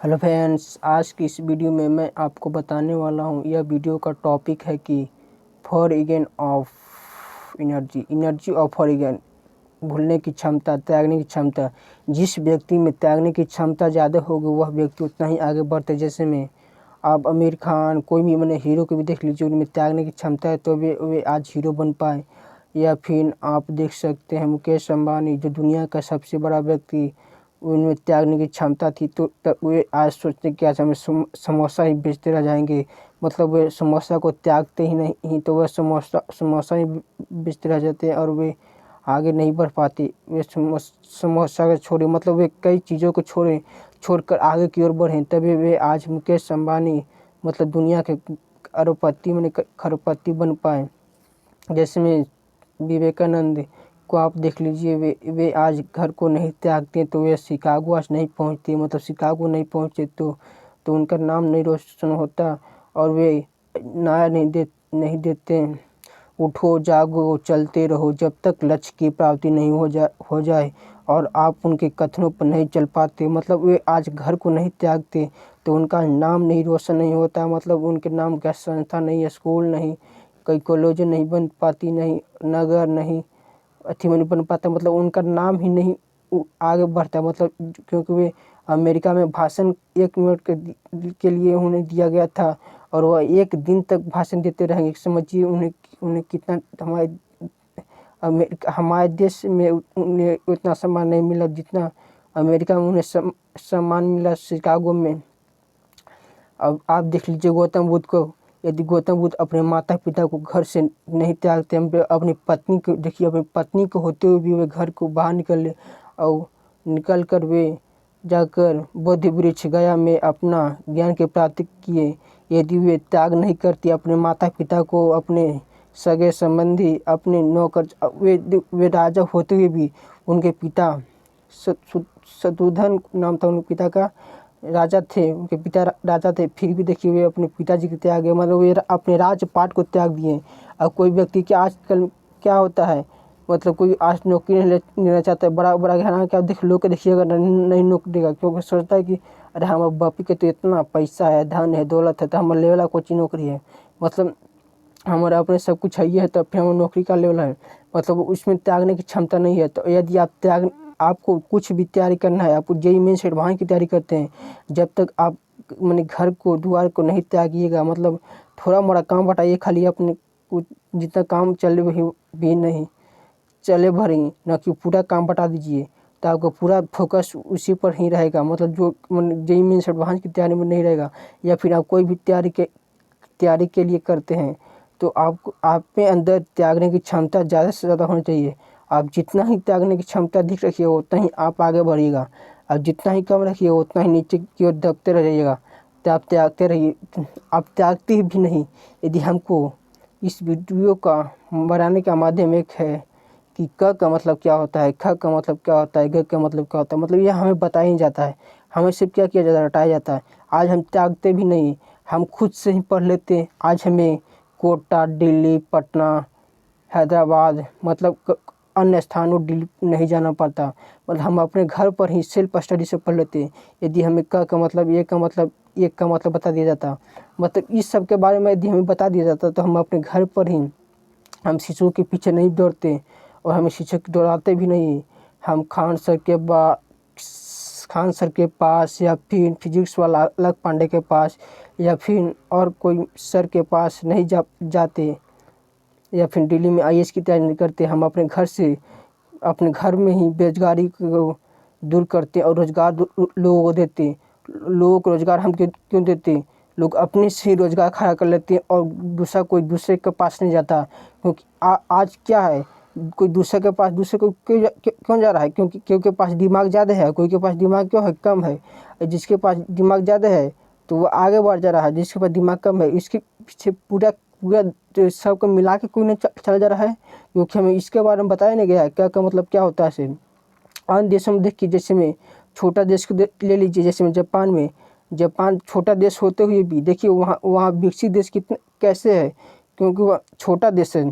Hello friends, आज की इस वीडियो में मैं आपको बताने वाला हूँ। यह वीडियो का टॉपिक है कि फॉरगेन ऑफ एनर्जी ऑफ फॉरगेन, भूलने की क्षमता, त्यागने की क्षमता। जिस व्यक्ति में त्यागने की क्षमता ज़्यादा होगी वह व्यक्ति उतना ही आगे बढ़ते। जैसे में आप आमिर खान, कोई भी मैंने हीरो को भी देख लीजिए, उनमें त्यागने की क्षमता है तो वे आज हीरो बन पाए। या फिर आप देख सकते हैं मुकेश अंबानी, जो दुनिया का सबसे बड़ा व्यक्ति, उनमें त्यागने की क्षमता थी तो तब वे आज सोचते कि आज हमें समोसा ही बेचते रह जाएंगे। मतलब वे समोसा को त्यागते ही नहीं, तो वह समोसा ही बेचते रह जाते और वे आगे नहीं बढ़ पाते। वे समोसा को छोड़े, मतलब वे कई चीज़ों को छोड़कर आगे की ओर बढ़े, तभी वे आज मुकेश अंबानी मतलब दुनिया के अरबपति खरबपति बन पाए। जैसे में विवेकानंद को आप देख लीजिए, वे आज घर को नहीं त्यागते तो वे शिकागो आज नहीं पहुंचते। मतलब शिकागो नहीं पहुंचे तो उनका नाम नहीं रोशन होता। और वे नारा नहीं देते, उठो जागो चलते रहो जब तक लक्ष्य की प्राप्ति नहीं हो जाए। और आप उनके कथनों पर नहीं चल पाते। मतलब वे आज घर को नहीं त्यागते तो उनका नाम नहीं रोशन नहीं होता। मतलब उनके नाम का संस्था नहीं, स्कूल नहीं, कई कॉलेज नहीं बन पाती, नहीं नगर नहीं अथी में नहीं बन पाता। मतलब उनका नाम ही नहीं आगे बढ़ता। मतलब क्योंकि वे अमेरिका में भाषण 1 मिनट के लिए उन्हें दिया गया था और वह 1 दिन तक भाषण देते रहेंगे। समझिए उन्हें कितना हमारे देश में उन्हें उतना सम्मान नहीं मिला जितना अमेरिका में उन्हें सम्मान मिला, शिकागो में। अब आप देख लीजिए गौतम बुद्ध को। यदि गौतम बुद्ध अपने माता पिता को घर से नहीं त्यागते, अपनी पत्नी को देखिए, अपनी पत्नी को होते हुए भी वे घर को बाहर निकल कर वे जाकर बोधि वृक्ष गया में अपना ज्ञान की प्राप्ति किए। यदि वे त्याग नहीं करती अपने माता पिता को, अपने सगे संबंधी, अपने नौकर, वे राजा होते हुए भी उनके पिता शत्रुघ्न नाम था उनके पिता का, राजा थे, उनके पिता राजा थे, फिर भी देखिए वे अपने पिताजी को त्याग गए। मतलब वे अपने राजपाट को त्याग दिए। अब कोई व्यक्ति क्या आजकल क्या होता है, मतलब कोई आज नौकरी नहीं लेना चाहता है, बड़ा बड़ा घराना क्या देख लो के देखिएगा नहीं नौकरी देगा, क्योंकि सोचता है कि अरे हमारे बापी के तो इतना पैसा है, धन है, दौलत है, तो हमारे लेवल कोई चीज़ नौकरी है। मतलब हमारा अपने सब कुछ है ही है तो फिर हमारा नौकरी का लेवल है। मतलब उसमें त्यागने की क्षमता नहीं है। तो यदि आपको कुछ भी तैयारी करना है, आप जेईई मेंस एडवांस की तैयारी करते हैं, जब तक आप मैंने घर को द्वार को नहीं त्यागिएगा, मतलब थोड़ा मोड़ा काम बटाइए, खाली अपने कुछ जितना काम चले भी नहीं चले भरी, ना कि पूरा काम बटा दीजिए, तो आपका पूरा फोकस उसी पर ही रहेगा। मतलब जो जेईई मेंस एडवांस की तैयारी में नहीं रहेगा, या फिर आप कोई भी तैयारी के लिए करते हैं तो आप में अंदर त्यागने की क्षमता ज़्यादा से ज़्यादा होनी चाहिए। आप जितना ही त्यागने की क्षमता अधिक रखिए उतना ही आप आगे बढ़िएगा। आप जितना ही कम रखिए उतना ही नीचे की ओर दबते रहिएगा। तो आप त्यागते रहिए, आप त्यागते भी नहीं। यदि हमको इस वीडियो का बनाने का माध्यम एक है कि क का मतलब क्या होता है, ख का मतलब क्या होता है, ग का मतलब क्या होता है, मतलब यह हमें बताया नहीं जाता है। हमें सिर्फ क्या किया जाता है, रटाया जाता है। आज हम त्यागते भी नहीं, हम खुद से ही पढ़ लेते हैं। आज हमें कोटा, दिल्ली, पटना, हैदराबाद, मतलब अन्य स्थानों दिल्ली नहीं जाना पड़ता। मतलब हम अपने घर पर ही सेल्फ स्टडी से पढ़ लेते हैं। यदि हमें क का मतलब, एक का मतलब बता दिया जाता, मतलब इस सब के बारे में यदि हमें बता दिया जाता तो हम अपने घर पर ही, हम शिक्षकों के पीछे नहीं दौड़ते और हमें शिक्षक दौड़ाते भी नहीं। हम खान सर के पास या फिर फिजिक्स वाला अलग पांडे के पास या फिर और कोई सर के पास नहीं जाते, या फिर दिल्ली में आईएएस की तैयारी नहीं करते। हम अपने घर में ही बेरोजगारी को दूर करते और रोजगार लोगों को देते। लोगों को रोजगार हम क्यों देते, लोग अपने से ही रोजगार खड़ा कर लेते हैं और कोई दूसरे के पास नहीं जाता। क्योंकि आज क्या है, कोई दूसरे को क्यों जा रहा है, क्योंकि पास दिमाग ज़्यादा है। कोई के पास दिमाग क्यों है, कम है। जिसके पास दिमाग ज़्यादा है तो वो आगे बढ़ जा रहा है, जिसके पास दिमाग कम है इसके पीछे पूरा सबको मिला के कोई नहीं चला जा रहा है। क्योंकि हमें इसके बारे में बताया नहीं गया है क्या का मतलब क्या होता है। सिर्फ अन्य देशों में देखिए, जैसे में छोटा देश को ले लीजिए, जैसे में जापान छोटा देश होते हुए भी देखिए वहाँ विकसित देश कैसे है, क्योंकि वह छोटा देश है।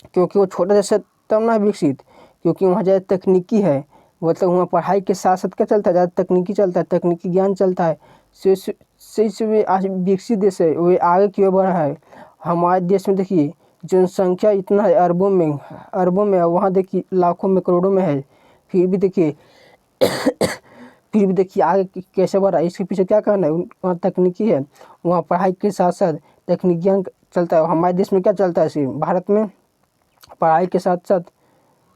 क्योंकि वो छोटा देश है तब ना विकसित, क्योंकि वहाँ ज़्यादा तकनीकी है। मतलब वहाँ पढ़ाई के साथ साथ क्या चलता है, ज़्यादा तकनीकी चलता है, तकनीकी ज्ञान चलता है। से वे आज विकसित देश है, वे आगे की ओर बढ़ रहा है। हमारे देश में देखिए जनसंख्या इतना है, अरबों में है, वहाँ देखिए लाखों में करोड़ों में है। फिर भी देखिए आगे कैसे बढ़ रहा है, इसके पीछे क्या कारण है, वहाँ तकनीकी है, वहाँ पढ़ाई के साथ साथ तकनीक ज्ञान चलता है। हमारे देश में क्या चलता है, सिर्फ भारत में पढ़ाई के साथ साथ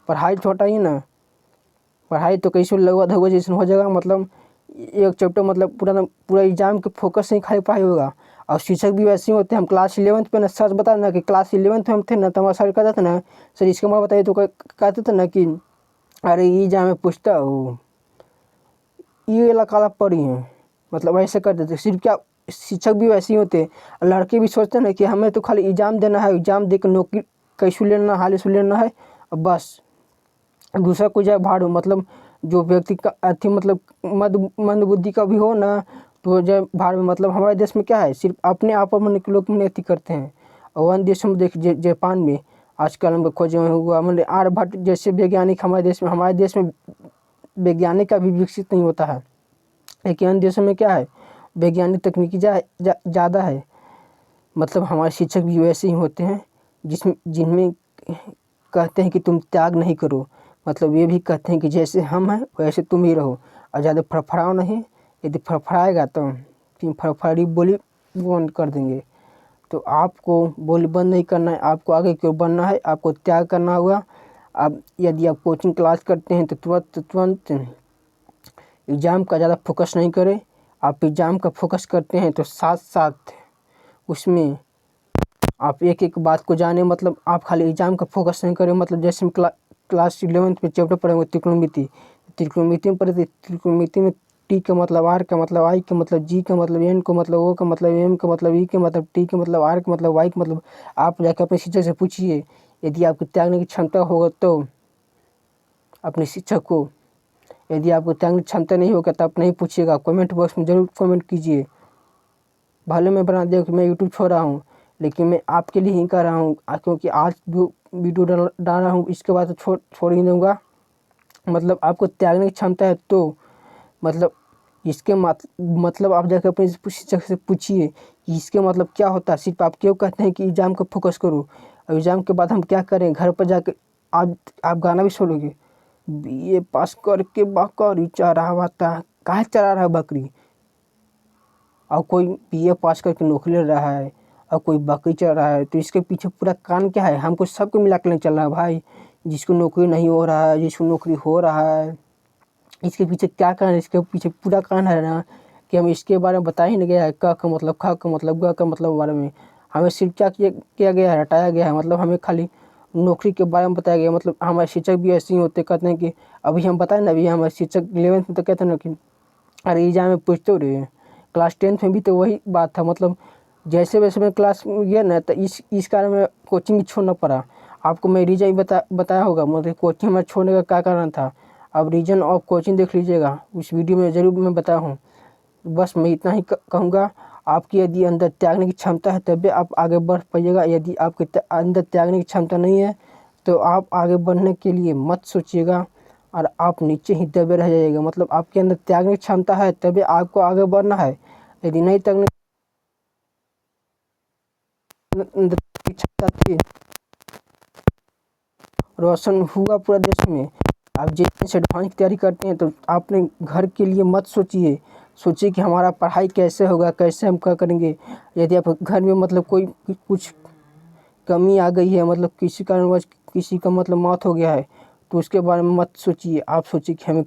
पढ़ाई छोटा ही ना, पढ़ाई तो कैसे लगभग जैसे हो जाएगा, मतलब एक चैप्टर मतलब पूरा एग्जाम के फोकस से ही खाली पढ़ाई होगा। और शिक्षक भी वैसे ही होते हैं। हम क्लास 11th पे ना सच बता ना कि क्लास 11th में हम थे ना, तो हमारा सर कहता था ना, सर इसके बाद बताइए, तो कहते थे ना कि अरे ये एग्जाम में पूछता हो ये वाला काला पढ़ी है, मतलब ऐसे कर देते। सिर्फ क्या, शिक्षक भी वैसे ही होते हैं। लड़के भी सोचते हैं ना कि हमें तो खाली एग्जाम देना है, एग्जाम दे कर नौकरी कैसे लेना, हाल से लेना है, और बस दूसरा कोई जाए भाड़। मतलब जो व्यक्ति का अति मतलब मंद बुद्धि का भी हो ना, तो जाए भाड़ में। मतलब हमारे देश में क्या है, सिर्फ अपने आप पर के लोग उन्नति करते हैं। और अन्य देशों में देखिए, जापान में आजकल हम खोज हुआ, मतलब आर्यभट्ट जैसे वैज्ञानिक हमारे देश में वैज्ञानिक का भी विकसित नहीं होता है। लेकिन अन्य देशों में क्या है, वैज्ञानिक तकनीकी ज़्यादा है। मतलब हमारे शिक्षक भी वैसे ही होते हैं जिनमें कहते हैं कि तुम त्याग नहीं करो, मतलब ये भी कहते हैं कि जैसे हम हैं वैसे तुम ही रहो, और ज़्यादा फड़फड़ाओ नहीं। यदि फड़फड़ाएगा तो तुम फड़फड़ी बोली बंद कर देंगे। तो आपको बोली बंद नहीं करना है, आपको आगे क्यों बढ़ना है, आपको त्याग करना होगा। अब यदि आप कोचिंग क्लास करते हैं तो तुरंत एग्ज़ाम का ज़्यादा फोकस नहीं करें। आप एग्ज़ाम का फोकस करते हैं तो साथ साथ उसमें आप एक एक बात को जाने, मतलब आप खाली एग्ज़ाम का फोकस नहीं करें। मतलब जैसे हम क्लास 11th में चैप्टर पढ़ेंगे त्रिकोणमिति में पढ़े थे। त्रिकोणमिति में टी का मतलब आर का मतलब आई का मतलब जी का मतलब एन का मतलब ओ का मतलब एम का मतलब ई का मतलब टी का मतलब आर का मतलब वाई का मतलब। आप जाकर अपने शिक्षक से पूछिए, यदि आपको त्यागने की क्षमता होगा तो अपने शिक्षक को। यदि आपको त्यागने की क्षमता नहीं होगा तो आप नहीं पूछिएगा, कमेंट बॉक्स में ज़रूर कमेंट कीजिए। भले मैं बना दिया कि मैं यूट्यूब छोड़ रहा हूँ, लेकिन मैं आपके लिए ही कर रहा हूँ, क्योंकि आज जो वीडियो डाल रहा हूँ इसके बाद तो छोड़ ही दूँगा। मतलब आपको त्यागने की क्षमता है तो मतलब इसके मतलब आप जाकर अपने शिक्षक से पूछिए कि इसके मतलब क्या होता है। सिर्फ आप क्यों कहते हैं कि एग्ज़ाम को फोकस करो, और एग्ज़ाम के बाद हम क्या करें, घर पर जाकर आप गाना भी सुनोगे, BA पास करके बकरी चरावाता, काहे चरा रहा है बकरी। और कोई BA पास करके नौकरी ले रहा है और कोई बकरी चढ़ रहा है, तो इसके पीछे पूरा कारण क्या है, हमको सबको मिला कर चल रहा है भाई। जिसको नौकरी नहीं हो रहा है, जिसको नौकरी हो रहा है, इसके पीछे क्या कारण है, इसके पीछे पूरा कारण है ना कि हम इसके बारे में बता ही नहीं गया है। क का मतलब, ख का मतलब, ग का मतलब बारे में हमें सिर्फ क्या किया गया है, हटाया गया है। मतलब हमें खाली नौकरी के बारे में बताया गया। मतलब हमारे शिक्षक भी ऐसे ही होते, कहते हैं कि अभी हम बताएं ना, अभी हमारे शिक्षक 11th में तो कहते हैं ना कि अरे एग्जाम में पूछते हो रहे। क्लास 10th में भी तो वही बात था। मतलब जैसे वैसे मैं क्लास में गया ना, तो इस कारण में कोचिंग छोड़ना पड़ा। आपको मैं रीज़न ही बताया होगा, मतलब कोचिंग में छोड़ने का क्या कारण था। अब रीजन ऑफ कोचिंग देख लीजिएगा, उस वीडियो में ज़रूर मैं बताया हूँ। बस मैं इतना ही कहूँगा, आपकी यदि अंदर त्यागने की क्षमता है तभी आप आगे बढ़ पाइएगा। यदि आपके अंदर त्यागने की क्षमता नहीं है तो आप आगे बढ़ने के लिए मत सोचिएगा, और आप नीचे ही दबे रह जाइएगा। मतलब आपके अंदर त्यागने की क्षमता है तभी आपको आगे बढ़ना है। यदि नहीं त्यागने की क्षमता थी, रोशन हुआ पूरा देश में। आप जैसे एडवांस की तैयारी करते हैं तो आपने घर के लिए मत सोचिए कि हमारा पढ़ाई कैसे होगा, कैसे हम क्या करेंगे। यदि आप घर में मतलब कोई कुछ कमी आ गई है, मतलब किसी कारणवश किसी का मतलब मौत हो गया है, तो उसके बारे में मत सोचिए। आप सोचिए कि हमें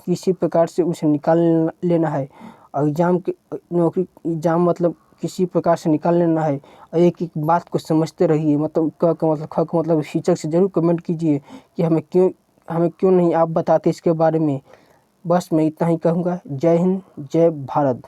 किसी प्रकार से उसे निकाल लेना है, और एग्ज़ाम मतलब किसी प्रकार से निकाल लेना है। और एक एक बात को समझते रहिए। मतलब क का मतलब, ख का मतलब शिक्षक से ज़रूर कमेंट कीजिए कि हमें क्यों नहीं आप बताते इसके बारे में। बस मैं इतना ही कहूँगा। जय हिंद, जय भारत।